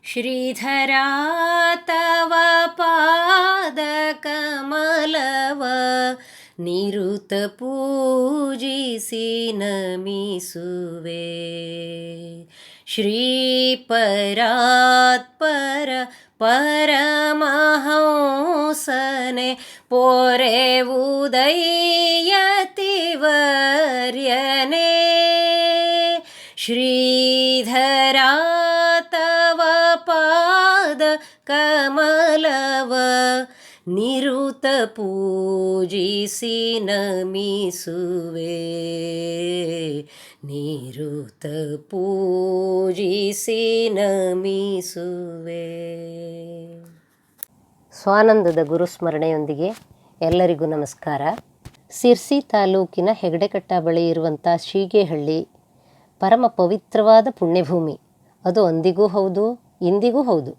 ಶ್ರೀಧರಾ ತವ ಪಾದ ಕಮಲವ ನಿರುತ ಪೂಜಿಸಿ ನಮಿಸುವೆ. ಶ್ರೀಪರಾತ್ಪರ ಪರಮಹಂಸನೆ ಪೊರೆವುದಯತಿವರ್ಯನೇ. ಶ್ರೀಧರಾ ತವ ಪಾದ ಕಮಲವ ನಿರುತ ಪೂಜಿಸಿ ನಮಿಸುವೆ. ನಿರುತ ಪೂಜಿಸಿ ನಮಿಸುವೆ. ಸ್ವಾನಂದದ ಗುರುಸ್ಮರಣೆಯೊಂದಿಗೆ ಎಲ್ಲರಿಗೂ ನಮಸ್ಕಾರ. ಸಿರ್ಸಿ ತಾಲೂಕಿನ ಹೆಗಡೆಕಟ್ಟ ಬಳಿ ಇರುವಂಥ ಶೀಗೇಹಳ್ಳಿ ಪರಮ ಪವಿತ್ರವಾದ ಪುಣ್ಯಭೂಮಿ. ಅದು ಅಂದಿಗೂ ಹೌದು, ಇಂದಿಗೂ ಹೌದು.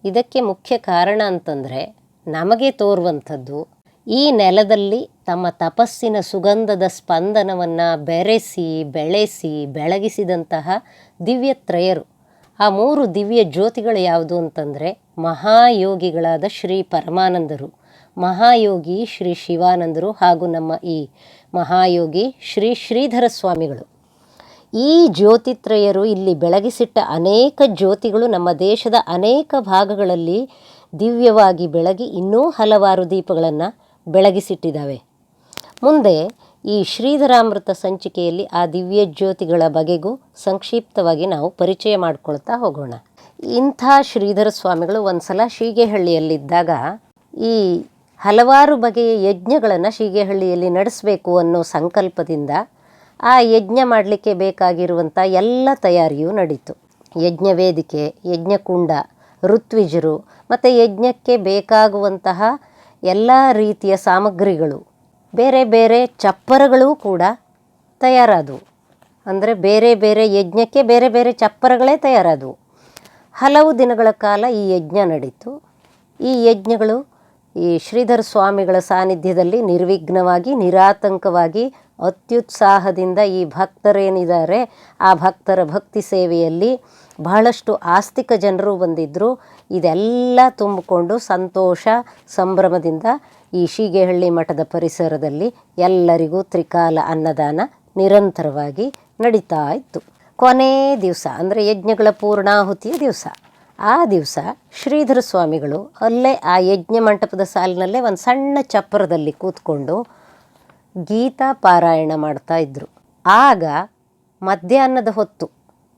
ಇದಕ್ಕೆ ಮುಖ್ಯ ಕಾರಣ ಅಂತಂದರೆ ನಮಗೆ ತೋರುವಂಥದ್ದು, ಈ ನೆಲದಲ್ಲಿ ತಮ್ಮ ತಪಸ್ಸಿನ ಸುಗಂಧದ ಸ್ಪಂದನವನ್ನು ಬೆರೆಸಿ ಬೆಳೆಸಿ ಬೆಳಗಿಸಿದಂತಹ ದಿವ್ಯತ್ರಯರು. ಆ 3 ದಿವ್ಯ ಜ್ಯೋತಿಗಳು ಯಾವುದು ಅಂತಂದರೆ ಮಹಾಯೋಗಿಗಳಾದ ಶ್ರೀ ಪರಮಾನಂದರು, ಮಹಾಯೋಗಿ ಶ್ರೀ ಶಿವಾನಂದರು ಹಾಗೂ ನಮ್ಮ ಈ ಮಹಾಯೋಗಿ ಶ್ರೀ ಶ್ರೀಧರ ಸ್ವಾಮಿಗಳು. ಈ ಜ್ಯೋತಿತ್ರಯರು ಇಲ್ಲಿ ಬೆಳಗಿಸಿಟ್ಟ ಅನೇಕ ಜ್ಯೋತಿಗಳು ನಮ್ಮ ದೇಶದ ಅನೇಕ ಭಾಗಗಳಲ್ಲಿ ದಿವ್ಯವಾಗಿ ಬೆಳಗಿ ಇನ್ನೂ ಹಲವಾರು ದೀಪಗಳನ್ನು ಬೆಳಗಿಸಿಟ್ಟಿದ್ದಾವೆ. ಮುಂದೆ ಈ ಶ್ರೀಧರಾಮೃತ ಸಂಚಿಕೆಯಲ್ಲಿ ಆ ದಿವ್ಯ ಜ್ಯೋತಿಗಳ ಬಗೆಗೂ ಸಂಕ್ಷಿಪ್ತವಾಗಿ ನಾವು ಪರಿಚಯ ಮಾಡಿಕೊಳ್ತಾ ಹೋಗೋಣ. ಇಂಥ ಶ್ರೀಧರ ಸ್ವಾಮಿಗಳು ಒಂದು ಸಲ ಶೀಗೇಹಳ್ಳಿಯಲ್ಲಿದ್ದಾಗ ಈ ಹಲವಾರು ಬಗೆಯ ಯಜ್ಞಗಳನ್ನು ಶೀಗೇಹಳ್ಳಿಯಲ್ಲಿ ನಡೆಸಬೇಕು ಅನ್ನೋ ಸಂಕಲ್ಪದಿಂದ ಆ ಯಜ್ಞ ಮಾಡಲಿಕ್ಕೆ ಬೇಕಾಗಿರುವಂಥ ಎಲ್ಲ ತಯಾರಿಯೂ ನಡೀತು. ಯಜ್ಞ ವೇದಿಕೆ, ಯಜ್ಞಕುಂಡ, ಋತ್ವಿಜರು ಮತ್ತು ಯಜ್ಞಕ್ಕೆ ಬೇಕಾಗುವಂತಹ ಎಲ್ಲ ರೀತಿಯ ಸಾಮಗ್ರಿಗಳು, ಬೇರೆ ಬೇರೆ ಚಪ್ಪರಗಳೂ ಕೂಡ ತಯಾರಾದವು. ಅಂದರೆ ಬೇರೆ ಬೇರೆ ಯಜ್ಞಕ್ಕೆ ಬೇರೆ ಬೇರೆ ಚಪ್ಪರಗಳೇ ತಯಾರಾದವು. ಹಲವು ದಿನಗಳ ಕಾಲ ಈ ಯಜ್ಞ ನಡೀತು. ಈ ಯಜ್ಞಗಳು ಈ ಶ್ರೀಧರ ಸ್ವಾಮಿಗಳ ಸಾನ್ನಿಧ್ಯದಲ್ಲಿ ನಿರ್ವಿಘ್ನವಾಗಿ ನಿರಾತಂಕವಾಗಿ ಅತ್ಯುತ್ಸಾಹದಿಂದ ಈ ಭಕ್ತರೇನಿದ್ದಾರೆ ಆ ಭಕ್ತರ ಭಕ್ತಿ ಸೇವೆಯಲ್ಲಿ ಬಹಳಷ್ಟು ಆಸ್ತಿಕ ಜನರು ಬಂದಿದ್ದರು. ಇದೆಲ್ಲ ತುಂಬಿಕೊಂಡು ಸಂತೋಷ ಸಂಭ್ರಮದಿಂದ ಈ ಶೀಗೇಹಳ್ಳಿ ಮಠದ ಪರಿಸರದಲ್ಲಿ ಎಲ್ಲರಿಗೂ ತ್ರಿಕಾಲ ಅನ್ನದಾನ ನಿರಂತರವಾಗಿ ನಡೀತಾ ಇತ್ತು. ಕೊನೇ ದಿವಸ ಅಂದರೆ ಯಜ್ಞಗಳ ಪೂರ್ಣಾಹುತಿಯ ದಿವಸ, ಆ ದಿವಸ ಶ್ರೀಧರ ಸ್ವಾಮಿಗಳು ಅಲ್ಲೇ ಆ ಯಜ್ಞ ಮಂಟಪದ ಸಾಲಿನಲ್ಲೇ ಒಂದು ಸಣ್ಣ ಚಪ್ಪರದಲ್ಲಿ ಕೂತ್ಕೊಂಡು ಗೀತಾ ಪಾರಾಯಣ ಮಾಡ್ತಾ ಇದ್ದರು. ಆಗ ಮಧ್ಯಾಹ್ನದ ಹೊತ್ತು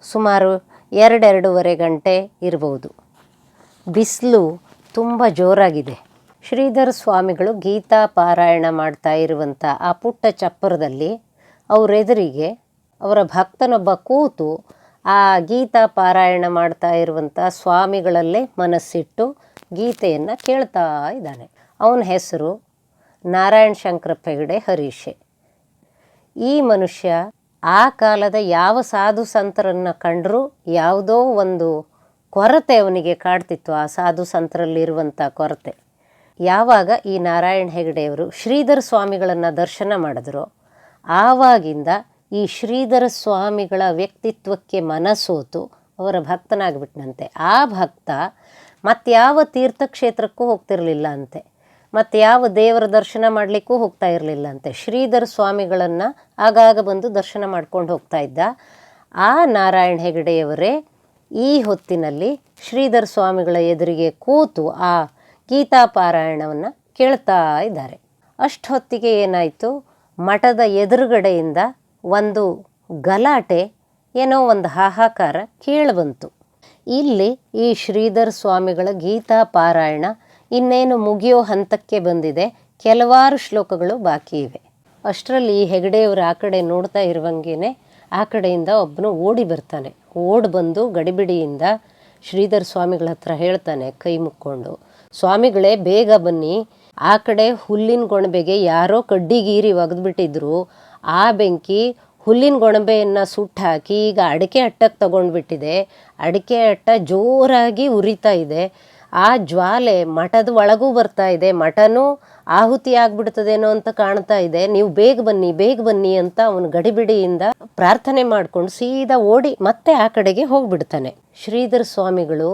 ಸುಮಾರು 2-2.5 ಗಂಟೆ ಇರ್ಬೋದು. ಬಿಸಿಲು ತುಂಬ ಜೋರಾಗಿದೆ. ಶ್ರೀಧರ ಸ್ವಾಮಿಗಳು ಗೀತಾ ಪಾರಾಯಣ ಮಾಡ್ತಾ ಇರುವಂಥ ಆ ಪುಟ್ಟ ಚಪ್ಪರದಲ್ಲಿ ಅವರೆದುರಿಗೆ ಅವರ ಭಕ್ತನೊಬ್ಬ ಕೂತು ಆ ಗೀತಾ ಪಾರಾಯಣ ಮಾಡ್ತಾ ಇರುವಂಥ ಸ್ವಾಮಿಗಳಲ್ಲೇ ಮನಸ್ಸಿಟ್ಟು ಗೀತೆಯನ್ನು ಕೇಳ್ತಾ ಇದ್ದಾನೆ. ಅವನ ಹೆಸರು ನಾರಾಯಣ ಶಂಕರಪ್ಪ ಹೆಗಡೆ ಹರೀಶೆ. ಈ ಮನುಷ್ಯ ಆ ಕಾಲದ ಯಾವ ಸಾಧು ಸಂತರನ್ನು ಕಂಡರೂ ಯಾವುದೋ ಒಂದು ಕೊರತೆ ಅವನಿಗೆ ಕಾಡ್ತಿತ್ತು. ಆ ಸಾಧು ಸಂತರಲ್ಲಿರುವಂಥ ಕೊರತೆ. ಯಾವಾಗ ಈ ನಾರಾಯಣ ಹೆಗಡೆಯವರು ಶ್ರೀಧರ ಸ್ವಾಮಿಗಳನ್ನು ದರ್ಶನ ಮಾಡಿದ್ರು, ಆವಾಗಿಂದ ಈ ಶ್ರೀಧರ ಸ್ವಾಮಿಗಳ ವ್ಯಕ್ತಿತ್ವಕ್ಕೆ ಮನಸೋತು ಅವರ ಭಕ್ತನಾಗ್ಬಿಟ್ನಂತೆ. ಆ ಭಕ್ತ ಮತ್ಯಾವ ತೀರ್ಥಕ್ಷೇತ್ರಕ್ಕೂ ಹೋಗ್ತಿರಲಿಲ್ಲ ಅಂತೆ, ಮತ್ತು ಯಾವ ದೇವರ ದರ್ಶನ ಮಾಡಲಿಕ್ಕೂ ಹೋಗ್ತಾ ಇರಲಿಲ್ಲ ಅಂತೆ. ಶ್ರೀಧರ ಸ್ವಾಮಿಗಳನ್ನು ಆಗಾಗ ಬಂದು ದರ್ಶನ ಮಾಡ್ಕೊಂಡು ಹೋಗ್ತಾ ಇದ್ದ. ಆ ನಾರಾಯಣ ಹೆಗಡೆಯವರೇ ಈ ಹೊತ್ತಿನಲ್ಲಿ ಶ್ರೀಧರ ಸ್ವಾಮಿಗಳ ಎದುರಿಗೆ ಕೂತು ಆ ಗೀತಾ ಪಾರಾಯಣವನ್ನು ಕೇಳ್ತಾ ಇದ್ದಾರೆ. ಅಷ್ಟು ಹೊತ್ತಿಗೆ ಏನಾಯಿತು, ಮಠದ ಎದುರುಗಡೆಯಿಂದ ಒಂದು ಗಲಾಟೆ, ಏನೋ ಒಂದು ಹಾಹಾಕಾರ ಕೇಳಿಬಂತು. ಇಲ್ಲಿ ಈ ಶ್ರೀಧರ ಸ್ವಾಮಿಗಳ ಗೀತಾ ಪಾರಾಯಣ ಇನ್ನೇನು ಮುಗಿಯೋ ಹಂತಕ್ಕೆ ಬಂದಿದೆ. ಕೆಲವಾರು ಶ್ಲೋಕಗಳು ಬಾಕಿ ಇವೆ. ಅಷ್ಟರಲ್ಲಿ ಈ ಹೆಗಡೆಯವರು ಆ ಕಡೆ ನೋಡ್ತಾ ಇರುವಂಗೆನೆ ಆ ಕಡೆಯಿಂದ ಒಬ್ಬನು ಓಡಿ ಬರ್ತಾನೆ. ಓಡಿ ಬಂದು ಗಡಿಬಿಡಿಯಿಂದ ಶ್ರೀಧರ ಸ್ವಾಮಿಗಳ ಹತ್ರ ಹೇಳ್ತಾನೆ ಕೈ ಮುಕ್ಕೊಂಡು, ಸ್ವಾಮಿಗಳೇ ಬೇಗ ಬನ್ನಿ, ಆ ಕಡೆ ಹುಲ್ಲಿನ ಗೊಣಬೆಗೆ ಯಾರೋ ಕಡ್ಡಿಗೀರಿ ಒಗೆದ್ಬಿಟ್ಟಿದ್ರು. ಆ ಬೆಂಕಿ ಹುಲ್ಲಿನ ಗೊಣಬೆಯನ್ನು ಸುಟ್ಟು ಹಾಕಿ ಈಗ ಅಡಿಕೆ ಅಟ್ಟಕ್ಕೆ ತಗೊಂಡ್ಬಿಟ್ಟಿದೆ. ಅಡಿಕೆ ಅಟ್ಟ ಜೋರಾಗಿ ಉರಿತಾ ಇದೆ. ಆ ಜ್ವಾಲೆ ಮಠದ ಒಳಗೂ ಬರ್ತಾ ಇದೆ. ಮಠನೂ ಆಹುತಿ ಆಗ್ಬಿಡ್ತದೇನೋ ಅಂತ ಕಾಣ್ತಾ ಇದೆ. ನೀವು ಬೇಗ ಬನ್ನಿ ಬೇಗ ಬನ್ನಿ ಅಂತ ಅವನು ಗಡಿಬಿಡಿಯಿಂದ ಪ್ರಾರ್ಥನೆ ಮಾಡ್ಕೊಂಡು ಸೀದಾ ಓಡಿ ಮತ್ತೆ ಆ ಕಡೆಗೆ ಹೋಗ್ಬಿಡ್ತಾನೆ. ಶ್ರೀಧರ ಸ್ವಾಮಿಗಳು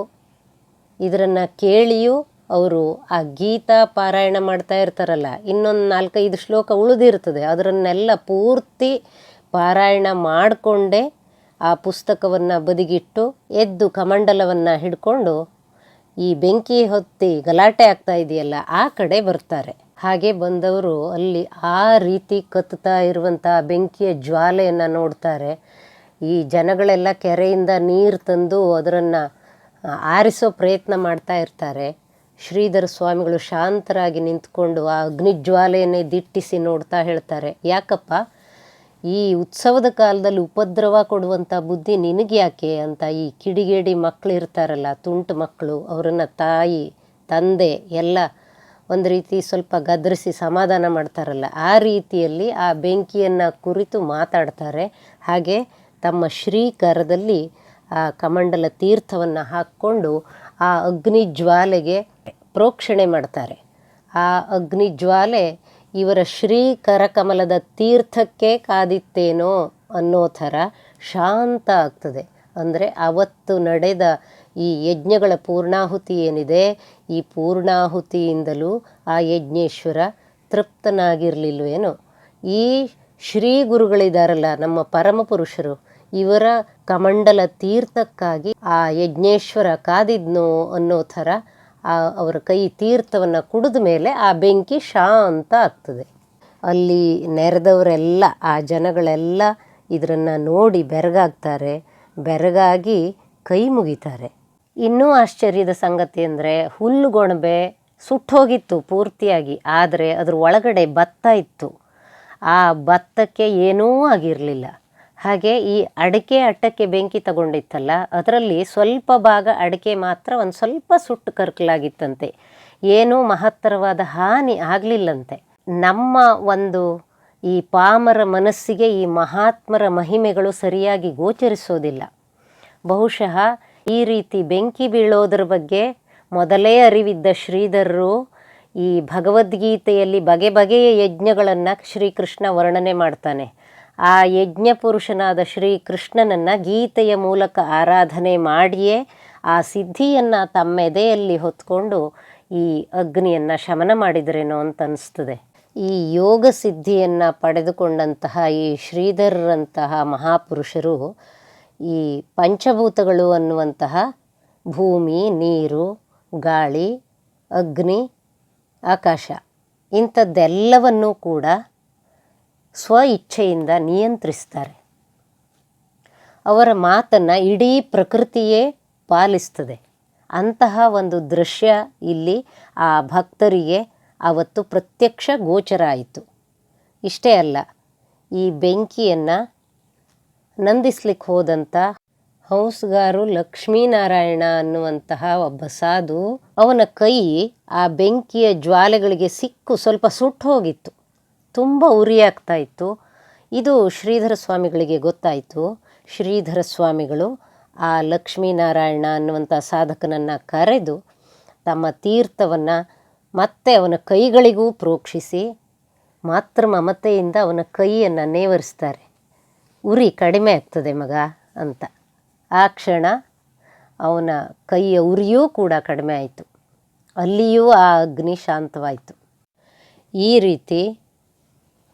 ಇದನ್ನು ಕೇಳಿಯೂ ಅವರು ಆ ಗೀತಾ ಪಾರಾಯಣ ಮಾಡ್ತಾ ಇರ್ತಾರಲ್ಲ, ಇನ್ನೊಂದು 4-5 ಶ್ಲೋಕ ಉಳಿದಿರ್ತದೆ, ಅದರನ್ನೆಲ್ಲ ಪೂರ್ತಿ ಪಾರಾಯಣ ಮಾಡಿಕೊಂಡೇ ಆ ಪುಸ್ತಕವನ್ನು ಬದಿಗಿಟ್ಟು ಎದ್ದು ಕಮಂಡಲವನ್ನು ಹಿಡ್ಕೊಂಡು ಈ ಬೆಂಕಿ ಹೊತ್ತಿ ಗಲಾಟೆ ಆಗ್ತಾ ಇದೆಯಲ್ಲ ಆ ಕಡೆ ಬರ್ತಾರೆ. ಹಾಗೆ ಬಂದವರು ಅಲ್ಲಿ ಆ ರೀತಿ ಕತ್ತುತ್ತಾ ಇರುವಂಥ ಬೆಂಕಿಯ ಜ್ವಾಲೆಯನ್ನು ನೋಡ್ತಾರೆ. ಈ ಜನಗಳೆಲ್ಲ ಕೆರೆಯಿಂದ ನೀರು ತಂದು ಅದನ್ನು ಆರಿಸೋ ಪ್ರಯತ್ನ ಮಾಡ್ತಾ ಇರ್ತಾರೆ. ಶ್ರೀಧರ ಸ್ವಾಮಿಗಳು ಶಾಂತರಾಗಿ ನಿಂತ್ಕೊಂಡು ಆ ಅಗ್ನಿಜ್ವಾಲೆಯನ್ನೇ ದಿಟ್ಟಿಸಿ ನೋಡ್ತಾ ಹೇಳ್ತಾರೆ, ಯಾಕಪ್ಪ ಈ ಉತ್ಸವದ ಕಾಲದಲ್ಲಿ ಉಪದ್ರವ ಕೊಡುವಂಥ ಬುದ್ಧಿ ನಿನಗೆ ಯಾಕೆ ಅಂತ ಈ ಕಿಡಿಗೇಡಿ ಮಕ್ಕಳು ಇರ್ತಾರಲ್ಲ, ತುಂಟು ಮಕ್ಕಳು, ಅವರನ್ನು ತಾಯಿ ತಂದೆ ಎಲ್ಲ ಒಂದು ರೀತಿ ಸ್ವಲ್ಪ ಗದರಿಸಿ ಸಮಾಧಾನ ಮಾಡ್ತಾರಲ್ಲ, ಆ ರೀತಿಯಲ್ಲಿ ಆ ಬೆಂಕಿಯನ್ನು ಕುರಿತು ಮಾತಾಡ್ತಾರೆ. ಹಾಗೆ ತಮ್ಮ ಶ್ರೀಕರದಲ್ಲಿ ಆ ಕಮಂಡಲ ತೀರ್ಥವನ್ನು ಹಾಕ್ಕೊಂಡು ಆ ಅಗ್ನಿ ಜ್ವಾಲೆಗೆ ಪ್ರೋಕ್ಷಣೆ ಮಾಡ್ತಾರೆ. ಆ ಅಗ್ನಿ ಜ್ವಾಲೆ ಇವರ ಶ್ರೀಕರ ಕಮಲದ ತೀರ್ಥಕ್ಕೆ ಕಾದಿತ್ತೇನೋ ಅನ್ನೋ ಥರ ಶಾಂತ ಆಗ್ತದೆ. ಅಂದರೆ ಅವತ್ತು ನಡೆದ ಈ ಯಜ್ಞಗಳ ಪೂರ್ಣಾಹುತಿ ಏನಿದೆ, ಈ ಪೂರ್ಣಾಹುತಿಯಿಂದಲೂ ಆ ಯಜ್ಞೇಶ್ವರ ತೃಪ್ತನಾಗಿರಲಿಲ್ವೇನೋ. ಈ ಶ್ರೀ ಗುರುಗಳಿದಾರಲ್ಲ ನಮ್ಮ ಪರಮಪುರುಷರು, ಇವರ ಕಮಂಡಲ ತೀರ್ಥಕ್ಕಾಗಿ ಆ ಯಜ್ಞೇಶ್ವರ ಕಾದಿದ್ನೋ ಅನ್ನೋ ಥರ ಅವರ ಕೈ ತೀರ್ಥವನ್ನು ಕುಡಿದ ಮೇಲೆ ಆ ಬೆಂಕಿ ಶಾಂತ ಆಗ್ತದೆ. ಅಲ್ಲಿ ನೆರೆದವರೆಲ್ಲ, ಆ ಜನಗಳೆಲ್ಲ ಇದನ್ನು ನೋಡಿ ಬೆರಗಾಗ್ತಾರೆ. ಬೆರಗಾಗಿ ಕೈ ಮುಗಿತಾರೆ. ಇನ್ನೂ ಆಶ್ಚರ್ಯದ ಸಂಗತಿ ಅಂದರೆ, ಹುಲ್ಲುಗೊಣಬೆ ಸುಟ್ಟೋಗಿತ್ತು ಪೂರ್ತಿಯಾಗಿ, ಆದರೆ ಅದ್ರ ಒಳಗಡೆ ಭತ್ತ ಇತ್ತು. ಆ ಭತ್ತಕ್ಕೆ ಏನೂ ಆಗಿರಲಿಲ್ಲ. ಹಾಗೆ ಈ ಅಡಿಕೆ ಅಟ್ಟಕ್ಕೆ ಬೆಂಕಿ ತಗೊಂಡಿತ್ತಲ್ಲ, ಅದರಲ್ಲಿ ಸ್ವಲ್ಪ ಭಾಗ ಅಡಿಕೆ ಮಾತ್ರ ಒಂದು ಸ್ವಲ್ಪ ಸುಟ್ಟು ಕರ್ಕಲಾಗಿತ್ತಂತೆ. ಏನೂ ಮಹತ್ತರವಾದ ಹಾನಿ ಆಗಲಿಲ್ಲಂತೆ. ನಮ್ಮ ಒಂದು ಈ ಪಾಮರ ಮನಸ್ಸಿಗೆ ಈ ಮಹಾತ್ಮರ ಮಹಿಮೆಗಳು ಸರಿಯಾಗಿ ಗೋಚರಿಸೋದಿಲ್ಲ. ಬಹುಶಃ ಈ ರೀತಿ ಬೆಂಕಿ ಬೀಳೋದ್ರ ಬಗ್ಗೆ ಮೊದಲೇ ಅರಿವಿದ್ದ ಶ್ರೀಧರರು ಈ ಭಗವದ್ಗೀತೆಯಲ್ಲಿ ಬಗೆ ಬಗೆಯ ಯಜ್ಞಗಳನ್ನು ಶ್ರೀಕೃಷ್ಣ ವರ್ಣನೆ ಮಾಡ್ತಾನೆ. ಆ ಯಜ್ಞ ಪುರುಷನಾದ ಶ್ರೀಕೃಷ್ಣನನ್ನು ಗೀತೆಯ ಮೂಲಕ ಆರಾಧನೆ ಮಾಡಿಯೇ ಆ ಸಿದ್ಧಿಯನ್ನು ತಮ್ಮೆದೆಯಲ್ಲಿ ಹೊತ್ಕೊಂಡು ಈ ಅಗ್ನಿಯನ್ನು ಶಮನ ಮಾಡಿದರೇನೋ ಅಂತ ಅನಿಸ್ತದೆ. ಈ ಯೋಗ ಸಿದ್ಧಿಯನ್ನು ಪಡೆದುಕೊಂಡಂತಹ ಈ ಶ್ರೀಧರರಂತಹ ಮಹಾಪುರುಷರು ಈ ಪಂಚಭೂತಗಳು ಅನ್ನುವಂತಹ ಭೂಮಿ, ನೀರು, ಗಾಳಿ, ಅಗ್ನಿ, ಆಕಾಶ ಇಂಥದ್ದೆಲ್ಲವನ್ನೂ ಕೂಡ ಸ್ವ ಇಚ್ಛೆಯಿಂದ ನಿಯಂತ್ರಿಸ್ತಾರೆ. ಅವರ ಮಾತನ್ನು ಇಡೀ ಪ್ರಕೃತಿಯೇ ಪಾಲಿಸ್ತದೆ. ಅಂತಹ ಒಂದು ದೃಶ್ಯ ಇಲ್ಲಿ ಆ ಭಕ್ತರಿಗೆ ಅವತ್ತು ಪ್ರತ್ಯಕ್ಷ ಗೋಚರ ಆಯಿತು. ಇಷ್ಟೇ ಅಲ್ಲ, ಈ ಬೆಂಕಿಯನ್ನು ನಂದಿಸ್ಲಿಕ್ಕೆ ಹೋದಂಥ ಹಂಸಗಾರು ಲಕ್ಷ್ಮೀನಾರಾಯಣ ಅನ್ನುವಂತಹ ಒಬ್ಬ ಸಾಧು, ಅವನ ಕೈ ಆ ಬೆಂಕಿಯ ಜ್ವಾಲೆಗಳಿಗೆ ಸಿಕ್ಕು ಸ್ವಲ್ಪ ಸುಟ್ಟು ಹೋಗಿತ್ತು. ತುಂಬ ಉರಿಯಾಗ್ತಾ ಇತ್ತು. ಇದು ಶ್ರೀಧರ ಸ್ವಾಮಿಗಳಿಗೆ ಗೊತ್ತಾಯಿತು. ಶ್ರೀಧರ ಸ್ವಾಮಿಗಳು ಆ ಲಕ್ಷ್ಮೀನಾರಾಯಣ ಅನ್ನುವಂಥ ಸಾಧಕನನ್ನು ಕರೆದು ತಮ್ಮ ತೀರ್ಥವನ್ನು ಮತ್ತೆ ಅವನ ಕೈಗಳಿಗೂ ಪ್ರೋಕ್ಷಿಸಿ ಮಾತೃ ಮಮತೆಯಿಂದ ಅವನ ಕೈಯನ್ನು ನೇವರಿಸ್ತಾರೆ. ಉರಿ ಕಡಿಮೆ ಆಗ್ತದೆ ಮಗ ಅಂತ. ಆ ಕ್ಷಣ ಅವನ ಕೈಯ ಉರಿಯೂ ಕೂಡ ಕಡಿಮೆ ಆಯಿತು. ಅಲ್ಲಿಯೂ ಆ ಅಗ್ನಿ ಶಾಂತವಾಯಿತು. ಈ ರೀತಿ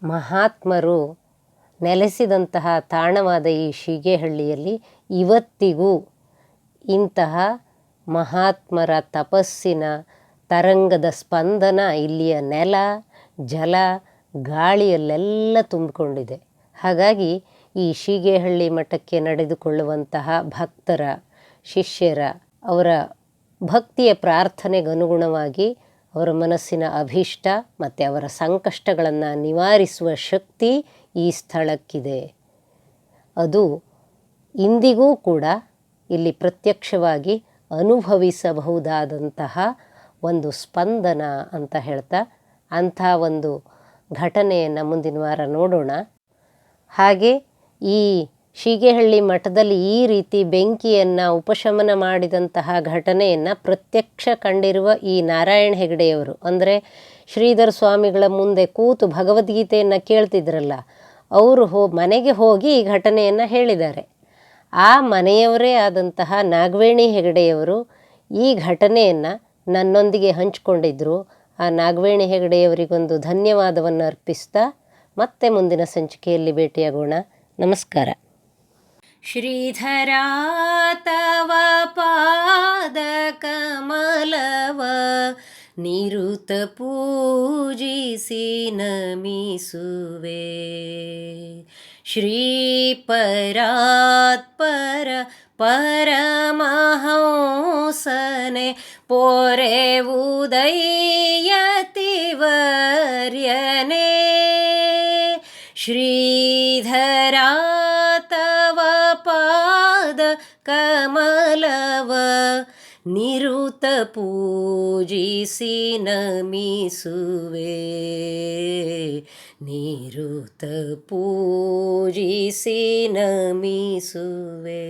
ಮಹಾತ್ಮರು ನೆಲೆಸಿದಂತಹ ತಾಣವಾದ ಈ ಶೀಗೇಹಳ್ಳಿಯಲ್ಲಿ ಇವತ್ತಿಗೂ ಇಂತಹ ಮಹಾತ್ಮರ ತಪಸ್ಸಿನ ತರಂಗದ ಸ್ಪಂದನ ಇಲ್ಲಿಯ ನೆಲ, ಜಲ, ಗಾಳಿಯಲ್ಲೆಲ್ಲ ತುಂಬಿಕೊಂಡಿದೆ. ಹಾಗಾಗಿ ಈ ಶೀಗೇಹಳ್ಳಿ ಮಠಕ್ಕೆ ನಡೆದುಕೊಳ್ಳುವಂತಹ ಭಕ್ತರ, ಶಿಷ್ಯರ, ಅವರ ಭಕ್ತಿಯ ಪ್ರಾರ್ಥನೆಗನುಗುಣವಾಗಿ ಅವರ ಮನಸ್ಸಿನ ಅಭೀಷ್ಟ ಮತ್ತು ಅವರ ಸಂಕಷ್ಟಗಳನ್ನು ನಿವಾರಿಸುವ ಶಕ್ತಿ ಈ ಸ್ಥಳಕ್ಕಿದೆ. ಅದು ಇಂದಿಗೂ ಕೂಡ ಇಲ್ಲಿ ಪ್ರತ್ಯಕ್ಷವಾಗಿ ಅನುಭವಿಸಬಹುದಾದಂತಹ ಒಂದು ಸ್ಪಂದನ ಅಂತ ಹೇಳ್ತಾ ಅಂಥ ಒಂದು ಘಟನೆಯನ್ನು ಮುಂದಿನ ವಾರ ನೋಡೋಣ. ಹಾಗೆ ಈ ಶೀಗೇಹಳ್ಳಿ ಮಠದಲ್ಲಿ ಈ ರೀತಿ ಬೆಂಕಿಯನ್ನು ಉಪಶಮನ ಮಾಡಿದಂತಹ ಘಟನೆಯನ್ನು ಪ್ರತ್ಯಕ್ಷ ಕಂಡಿರುವ ಈ ನಾರಾಯಣ ಹೆಗಡೆಯವರು, ಅಂದರೆ ಶ್ರೀಧರ ಸ್ವಾಮಿಗಳ ಮುಂದೆ ಕೂತು ಭಗವದ್ಗೀತೆಯನ್ನು ಕೇಳ್ತಿದ್ರಲ್ಲ, ಅವರು ಮನೆಗೆ ಹೋಗಿ ಈ ಘಟನೆಯನ್ನು ಹೇಳಿದ್ದಾರೆ. ಆ ಮನೆಯವರೇ ಆದಂತಹ ನಾಗವೇಣಿ ಹೆಗಡೆಯವರು ಈ ಘಟನೆಯನ್ನು ನನ್ನೊಂದಿಗೆ ಹಂಚಿಕೊಂಡಿದ್ದರು. ಆ ನಾಗವೇಣಿ ಹೆಗಡೆಯವರಿಗೊಂದು ಧನ್ಯವಾದವನ್ನು ಅರ್ಪಿಸ್ತಾ ಮತ್ತೆ ಮುಂದಿನ ಸಂಚಿಕೆಯಲ್ಲಿ ಭೇಟಿಯಾಗೋಣ. ನಮಸ್ಕಾರ. ಶ್ರೀಧರಾ ತವ ಪಾದ ಕಮಲವ ನಿರುತ ಪೂಜಿಸಿ ನಮಿಸುವೆ. ಶ್ರೀಪರಾತ್ಪರ ಪರಮಹಂಸನೆ ಪೊರೆವುದಯ್ಯತಿವರ್ಯನೇ. ಶ್ರೀಧರಾ ತವ ಪಾದ ಕಮಲವ ನಿರುತ ಪೂಜಿಸಿ ನಮಿಸುವೆ. ನಿರುತ ಪೂಜಿಸಿ ನಮಿಸುವೆ.